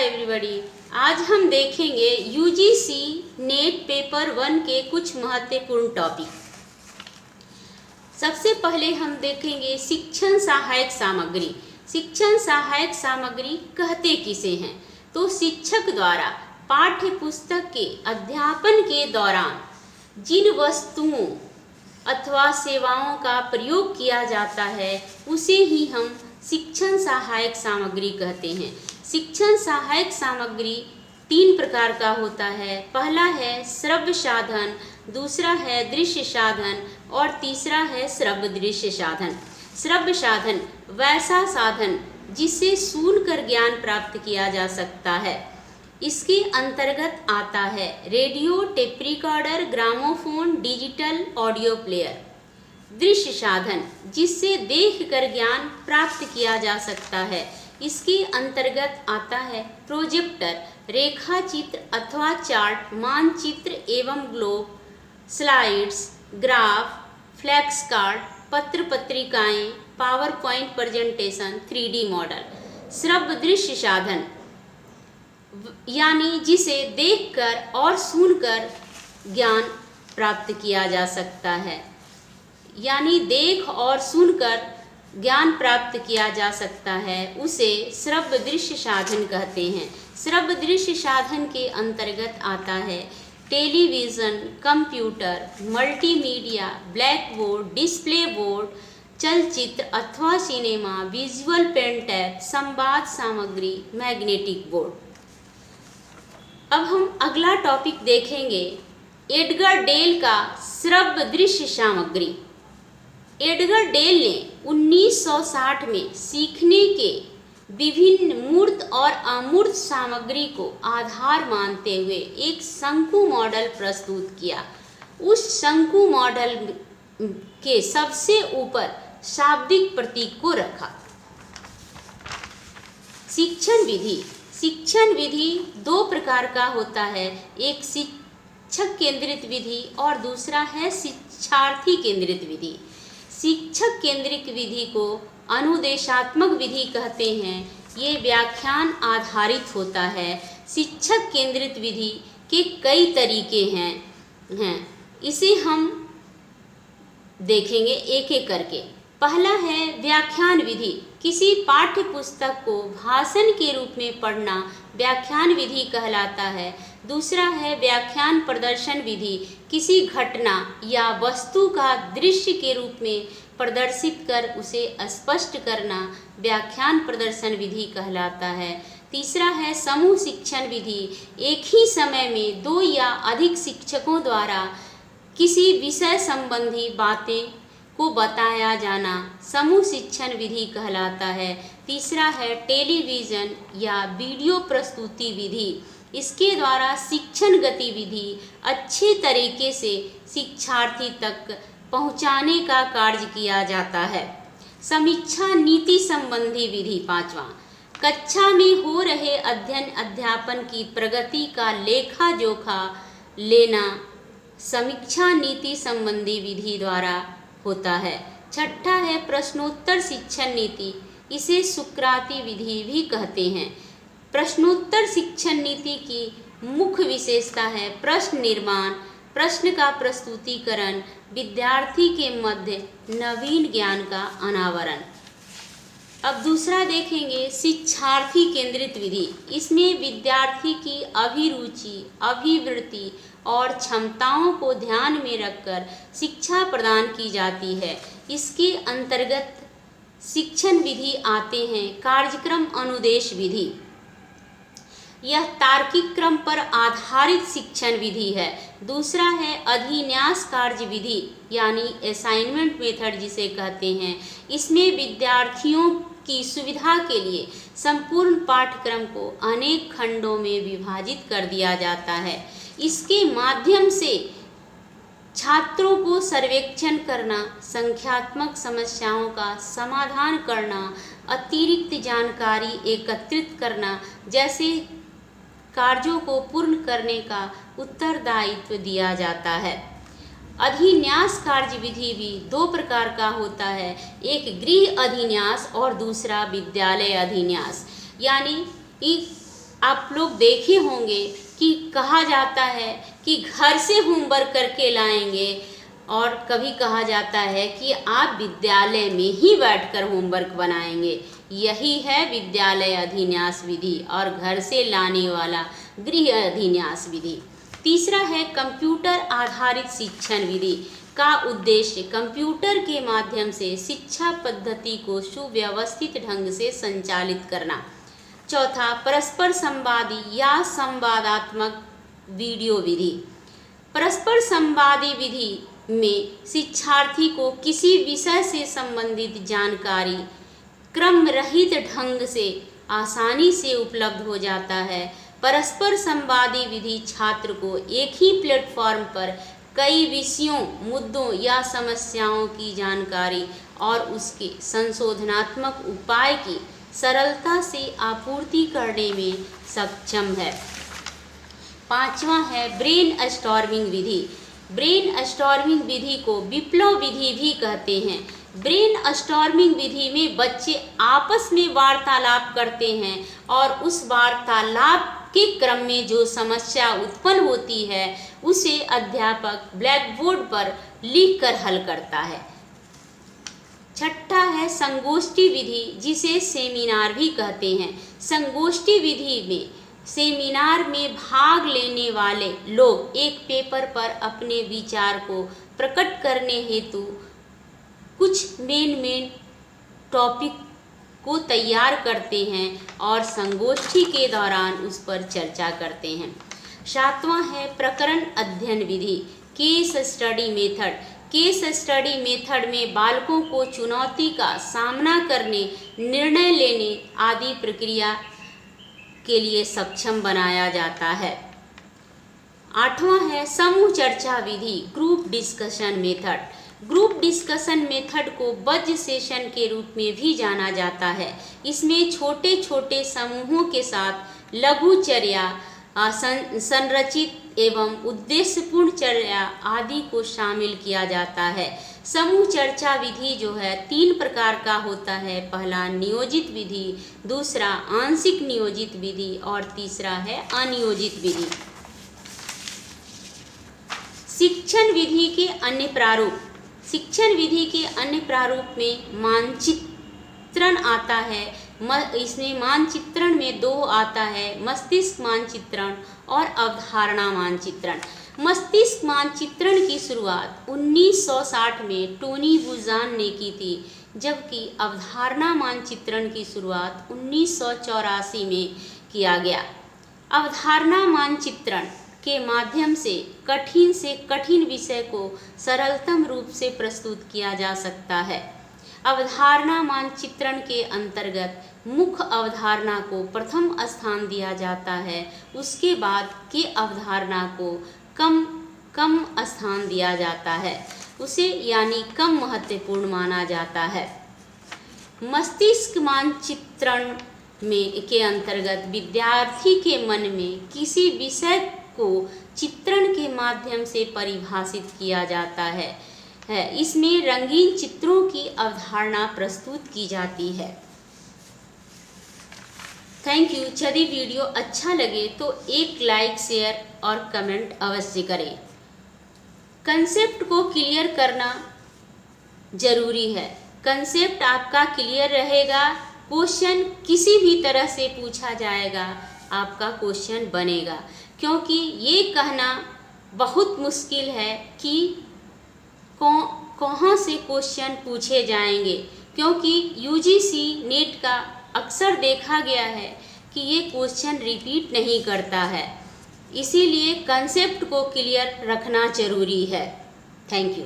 Everybody. आज हम देखेंगे यूजीसी नेट पेपर 1 के कुछ महत्वपूर्ण टॉपिक। सबसे पहले हम देखेंगे शिक्षण सहायक सामग्री। शिक्षण सहायक सामग्री कहते किसे हैं? तो शिक्षक द्वारा पाठ्य पुस्तक के अध्यापन के दौरान जिन वस्तुओं अथवा सेवाओं का प्रयोग किया जाता है उसे ही हम शिक्षण सहायक सामग्री कहते हैं। शिक्षण सहायक सामग्री 3 प्रकार का होता है। पहला है श्रव्य साधन, दूसरा है दृश्य साधन और तीसरा है श्रव्य दृश्य साधन। श्रव्य साधन वैसा साधन जिससे सुनकर ज्ञान प्राप्त किया जा सकता है। इसके अंतर्गत आता है radio, tape recorder, gramophone, digital audio player. दृश्य साधन जिससे देखकर ज्ञान प्राप्त किया जा सकता है। इसके अंतर्गत आता है प्रोजेक्टर, रेखा चित्र अथवा चार्ट, मानचित्र एवं globe, slides, graph, flex card, पत्र पत्रिकाएं, power point presentation, 3D model. श्रव्य दृश्य साधन यानी जिसे देखकर और सुनकर ज्ञान प्राप्त किया जा सकता है, यानी देख और सुनकर ज्ञान प्राप्त किया जा सकता है, उसे श्रव्य दृश्य साधन कहते हैं। श्रव्य दृश्य साधन के अंतर्गत आता है television, computer, multimedia, black board, display board, चलचित्र अथवा सिनेमा, विजुअल पेन टैप, संवाद सामग्री, मैग्नेटिक बोर्ड। अब हम अगला टॉपिक देखेंगे एडगर डेल का श्रव्य दृश्य सामग्री। एडगर डेल ने 1960 में सीखने के विभिन्न मूर्त और अमूर्त सामग्री को आधार मानते हुए एक शंकु मॉडल प्रस्तुत किया। उस शंकु मॉडल के सबसे ऊपर शाब्दिक प्रतीक को रखा। शिक्षण विधि। शिक्षण विधि 2 प्रकार का होता है, एक शिक्षक केंद्रित विधि और दूसरा है शिक्षार्थी केंद्रित विधि। शिक्षक केंद्रित विधि को अनुदेशात्मक विधि कहते हैं। ये व्याख्यान आधारित होता है। शिक्षक केंद्रित विधि के कई तरीके हैं। इसे हम देखेंगे एक एक करके। पहला है व्याख्यान विधि। किसी पाठ्य पुस्तक को भाषण के रूप में पढ़ना व्याख्यान विधि कहलाता है। दूसरा है व्याख्यान प्रदर्शन विधि। किसी घटना या वस्तु का दृश्य के रूप में प्रदर्शित कर उसे स्पष्ट करना व्याख्यान प्रदर्शन विधि कहलाता है। तीसरा है समूह शिक्षण विधि। एक ही समय में 2 या अधिक शिक्षकों द्वारा किसी विषय संबंधी बातें को बताया जाना समूह शिक्षण विधि कहलाता है। तीसरा है टेलीविज़न या वीडियो प्रस्तुति विधि। इसके द्वारा शिक्षण गतिविधि अच्छे तरीके से शिक्षार्थी तक पहुंचाने का कार्य किया जाता है। समीक्षा नीति संबंधी विधि। 5वां, कक्षा में हो रहे अध्ययन अध्यापन की प्रगति का लेखा जोखा लेना समीक्षा नीति संबंधी विधि द्वारा होता है। 6ठा है प्रश्नोत्तर शिक्षण नीति। इसे सुकराती विधि भी कहते हैं। प्रश्नोत्तर शिक्षण नीति की मुख्य विशेषता है प्रश्न निर्माण, प्रश्न का प्रस्तुतिकरण, विद्यार्थी के मध्य नवीन ज्ञान का अनावरण। अब दूसरा देखेंगे शिक्षार्थी केंद्रित विधि। इसमें विद्यार्थी की अभिरुचि, अभिवृत्ति और क्षमताओं को ध्यान में रखकर शिक्षा प्रदान की जाती है। इसके अंतर्गत शिक्षण विधि आते हैं कार्यक्रम अनुदेश विधि। यह तार्किक क्रम पर आधारित शिक्षण विधि है। दूसरा है अधिन्यास कार्य विधि यानी असाइनमेंट मेथड जिसे कहते हैं। इसमें विद्यार्थियों की सुविधा के लिए संपूर्ण पाठ्यक्रम को अनेक खंडों में विभाजित कर दिया जाता है। इसके माध्यम से छात्रों को सर्वेक्षण करना, संख्यात्मक समस्याओं का समाधान करना, अतिरिक्त जानकारी एकत्रित करना जैसे कार्यों को पूर्ण करने का उत्तरदायित्व दिया जाता है। अधिन्यास कार्य विधि भी 2 प्रकार का होता है, एक गृह अधिन्यास और दूसरा विद्यालय अधिन्यास। यानी आप लोग देखे होंगे कि कहा जाता है कि घर से होमवर्क करके लाएंगे, और कभी कहा जाता है कि आप विद्यालय में ही बैठकर होमवर्क बनाएंगे। यही है विद्यालय अधिन्यास विधि और घर से लाने वाला गृह अधिन्यास विधि। तीसरा है कंप्यूटर आधारित शिक्षण विधि का उद्देश्य कंप्यूटर के माध्यम से शिक्षा पद्धति को सुव्यवस्थित ढंग से संचालित करना। चौथा परस्पर संवादी या संवादात्मक वीडियो विधि। परस्पर संवादी विधि में शिक्षार्थी को किसी विषय से संबंधित जानकारी क्रम रहित ढंग से आसानी से उपलब्ध हो जाता है। परस्पर संवादी विधि छात्र को एक ही प्लेटफॉर्म पर कई विषयों, मुद्दों या समस्याओं की जानकारी और उसके संशोधनात्मक उपाय की सरलता से आपूर्ति करने में सक्षम है। पांचवा है ब्रेन स्टॉर्मिंग विधि। ब्रेन स्टॉर्मिंग विधि को विप्लव विधि भी कहते हैं। ब्रेन स्टॉर्मिंग विधि में बच्चे आपस में वार्तालाप करते हैं और उस वार्तालाप के क्रम में जो समस्या उत्पन्न होती है उसे अध्यापक ब्लैक बोर्ड पर लिखकर हल करता है। छठा है संगोष्ठी विधि, जिसे सेमिनार भी कहते हैं। संगोष्ठी विधि में सेमिनार में भाग लेने वाले लोग एक पेपर पर अपने विचार को प्रकट करने हेतु कुछ मेन टॉपिक को तैयार करते हैं और संगोष्ठी के दौरान उस पर चर्चा करते हैं। सातवां है प्रकरण अध्ययन विधि, case study method. Case study method में बालकों को चुनौती का सामना करने, निर्णय लेने आदि प्रक्रिया के लिए सक्षम बनाया जाता है। आठवां है समूह चर्चा विधि, group discussion method. Group discussion method को बज सेशन के रूप में भी जाना जाता है। इसमें छोटे छोटे समूहों के साथ लघुचर्या, संरचित एवं उद्देश्यपूर्ण चर्या आदि को शामिल किया जाता है। समूह चर्चा विधि जो है 3 प्रकार का होता है। पहला नियोजित विधि, दूसरा आंशिक नियोजित विधि और तीसरा है अनियोजित विधि। शिक्षण विधि के अन्य प्रारूप। शिक्षण विधि के अन्य प्रारूप में मानचित्रण आता है। इसमें मानचित्रण में 2 आता है, मस्तिष्क मानचित्रण और अवधारणा मानचित्रण। मस्तिष्क मानचित्रण की शुरुआत 1960 में टोनी बुजान ने की थी, जबकि अवधारणा मानचित्रण की शुरुआत 1984 में किया गया। अवधारणा मानचित्रण के माध्यम से कठिन विषय को सरलतम रूप से प्रस्तुत किया जा सकता है। अवधारणा मानचित्रण के अंतर्गत मुख्य अवधारणा को प्रथम स्थान दिया जाता है, उसके बाद के अवधारणा को कम स्थान दिया जाता है, उसे यानी कम महत्वपूर्ण माना जाता है। मस्तिष्क मानचित्रण के अंतर्गत विद्यार्थी के मन में किसी विषय को चित्रण के माध्यम से परिभाषित किया जाता है। इसमें रंगीन चित्रों की अवधारणा प्रस्तुत की जाती है। Thank you. यदि वीडियो अच्छा लगे तो एक लाइक, शेयर और कमेंट अवश्य करें। कंसेप्ट को क्लियर करना जरूरी है। कंसेप्ट आपका क्लियर रहेगा, क्वेश्चन किसी भी तरह से पूछा जाएगा, आपका क्वेश्चन बनेगा। क्योंकि ये कहना बहुत मुश्किल है कि कहाँ से क्वेश्चन पूछे जाएंगे, क्योंकि यूजीसी नेट का अक्सर देखा गया है कि ये क्वेश्चन रिपीट नहीं करता है। इसीलिए कंसेप्ट को क्लियर रखना जरूरी है। Thank you.